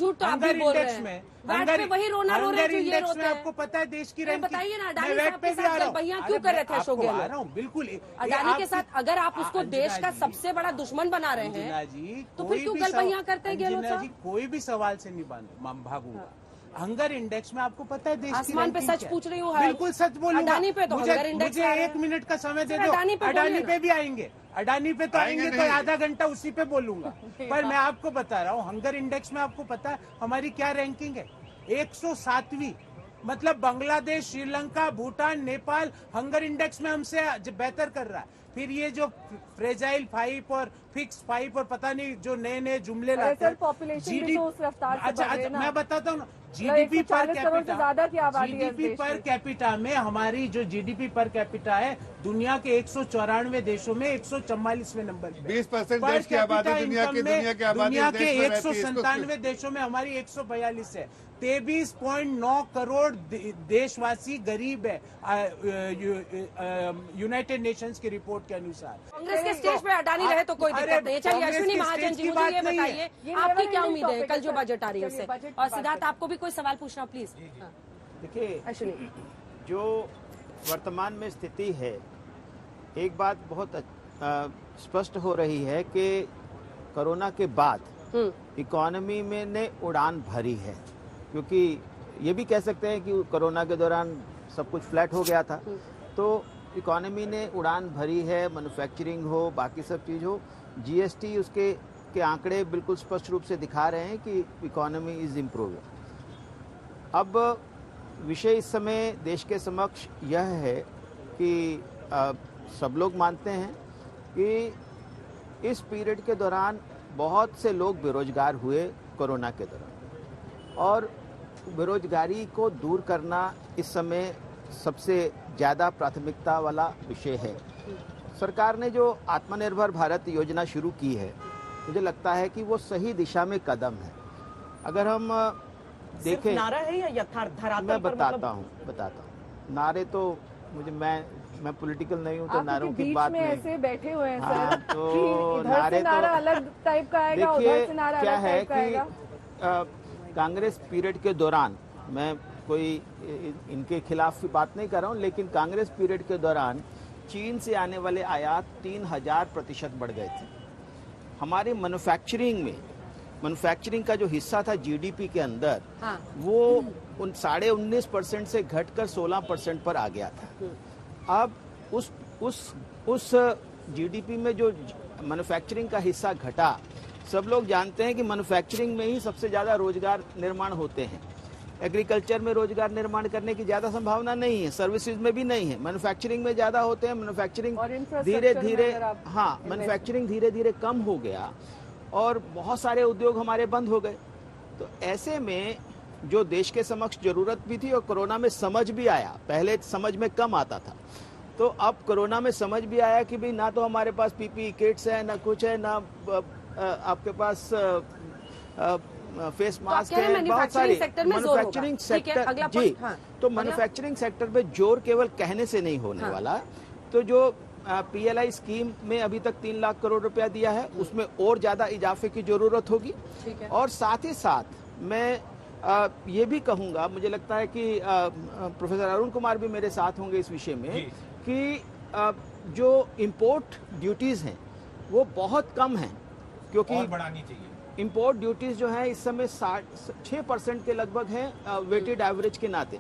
झूठ तो आप भी बोल रहे हैं। वैट पे वही रोना रो रहे हैं जो ये रोते हैं। आपको पता है देश की रैंकिंग। बताइए ना, अडानी साहब के साथ गलबहियां क्यों कर रहे थे अशोक गहलोत? बिल्कुल अडानी के साथ अगर आप उसको देश का सबसे बड़ा दुश्मन बना रहे हैं तो फिर क्यों गलबहियां करते हैं गहलोत साहब? कोई भी सवाल से नहीं भागूंगा। हंगर इंडेक्स में आपको पता है देश की आसमान पे सच पूछ रही हूँ, बिल्कुल सच बोलूंगा। अडानी पे तो हंगर इंडेक्स मुझे 1 मिनट का समय दे दो। अडानी पे भी आएंगे, अडानी पे तो आएंगे तो आधा घंटा उसी पे बोलूंगा। पर मैं आपको बता रहा हूँ हंगर इंडेक्स में आपको पता है हमारी क्या रैंकिंग है? 107वीं। मतलब बांग्लादेश, श्रीलंका, भूटान, नेपाल हंगर इंडेक्स में हमसे बेहतर कर रहा है। फिर ये जो फ्रेजाइल 5 और फिक्स 5 और पता नहीं जो नए नए जुमले लाते हैं, जीडीपी उस रफ्तार से बढ़ रही है ना। मैं बताता हूँ जीडीपी पर कैपिटा, कैपिटा में हमारी जो जीडीपी पर कैपिटा है दुनिया के 194 देशों में 144वें नंबर पे। 20% देश की आबादी दुनिया के 197 देशों में हमारी 142 है। 23.9 करोड़ देशवासी गरीब है यूनाइटेड नेशंस की रिपोर्ट के अनुसार। कांग्रेस के स्टेज पे अडानी रहे तो कोई दिक्कत नहीं। चलिए अश्विनी महाजन जी, मुझे ये बताइए आपकी क्या उम्मीद है कल जो बजट आ रही है उससे? और सिद्धार्थ आपको भी कोई सवाल पूछना प्लीज। देखिए अश्विनी, जो वर्तमान में स्थिति है, एक बात बहुत स्पष्ट हो रही है कि कोरोना के बाद इकोनॉमी में ने उड़ान भरी है। क्योंकि ये भी कह सकते हैं कि कोरोना के दौरान सब कुछ फ्लैट हो गया था, तो इकोनॉमी ने उड़ान भरी है। मैन्युफैक्चरिंग हो, बाकी सब चीज़ हो, जीएसटी उसके के आंकड़े बिल्कुल स्पष्ट रूप से दिखा रहे हैं कि इकोनॉमी इज इम्प्रूविंग। अब विषय इस समय देश के समक्ष यह है कि सब लोग मानते हैं कि इस पीरियड के दौरान बहुत से लोग बेरोजगार हुए कोरोना के दौरान, और बेरोजगारी को दूर करना इस समय सबसे ज़्यादा प्राथमिकता वाला विषय है। सरकार ने जो आत्मनिर्भर भारत योजना शुरू की है, मुझे लगता है कि वो सही दिशा में कदम है। अगर हम देखें, नारा है या यथार्थ धरातल मैं पर? बताता हूँ नारे तो मैं पॉलिटिकल नहीं हूँ तो नारों की बात नहीं। ऐसे बैठे हुए हैं हाँ, सर, तो नारे नारा तो अलग टाइप का आएगा, उधर से नारा क्या अलग है टाइप का आएगा। कि कांग्रेस पीरियड के दौरान, मैं कोई इनके खिलाफ बात नहीं कर रहा हूँ, लेकिन कांग्रेस पीरियड के दौरान चीन से आने वाले आयात 3000% बढ़ गए थे। हमारे मैन्युफैक्चरिंग का जो हिस्सा था जीडीपी के अंदर, वो 19.5% से घटकर 16% पर आ गया था। अब उस जीडीपी में जो मैन्युफैक्चरिंग का हिस्सा घटा, सब लोग जानते हैं कि मैन्युफैक्चरिंग में ही सबसे ज्यादा रोजगार निर्माण होते हैं। एग्रीकल्चर में रोजगार निर्माण करने की ज्यादा संभावना नहीं है, सर्विसेज में भी नहीं है, मैन्युफैक्चरिंग में ज्यादा होते हैं। मैन्युफैक्चरिंग धीरे धीरे कम हो गया और बहुत सारे उद्योग हमारे बंद हो गए। तो ऐसे में जो देश के समक्ष जरूरत भी थी और कोरोना में समझ भी आया, पहले समझ में कम आता था, तो अब कोरोना में समझ भी आया कि भाई ना तो हमारे पास पीपीई किट्स है, ना कुछ है, ना आपके पास फेस मास्क है, बहुत सारी मैन्युफैक्चरिंग सेक्टर। जी, तो मैन्युफैक्चरिंग सेक्टर पे जोर केवल कहने से नहीं होने वाला। तो जो पीएलआई स्कीम में अभी तक 3 लाख करोड़ रुपया दिया है, उसमें और ज्यादा इजाफे की जरूरत होगी। और साथ ही साथ मैं ये भी कहूंगा, मुझे लगता है कि प्रोफेसर अरुण कुमार भी मेरे साथ होंगे इस विषय में, कि जो इम्पोर्ट ड्यूटीज हैं वो बहुत कम हैं, क्योंकि बढ़ानी चाहिए। इम्पोर्ट ड्यूटीज जो है इस समय 6% के लगभग हैं वेटेड एवरेज के नाते,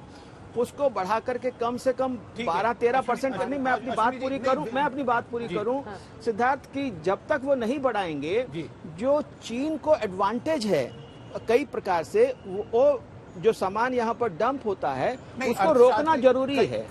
उसको बढ़ा करके कम से कम 12-13% करनी। मैं अपनी बात पूरी करूं सिद्धार्थ, की जब तक वो नहीं बढ़ाएंगे, जो चीन को एडवांटेज है कई प्रकार से, वो जो सामान यहाँ पर डंप होता है उसको रोकना जरूरी है।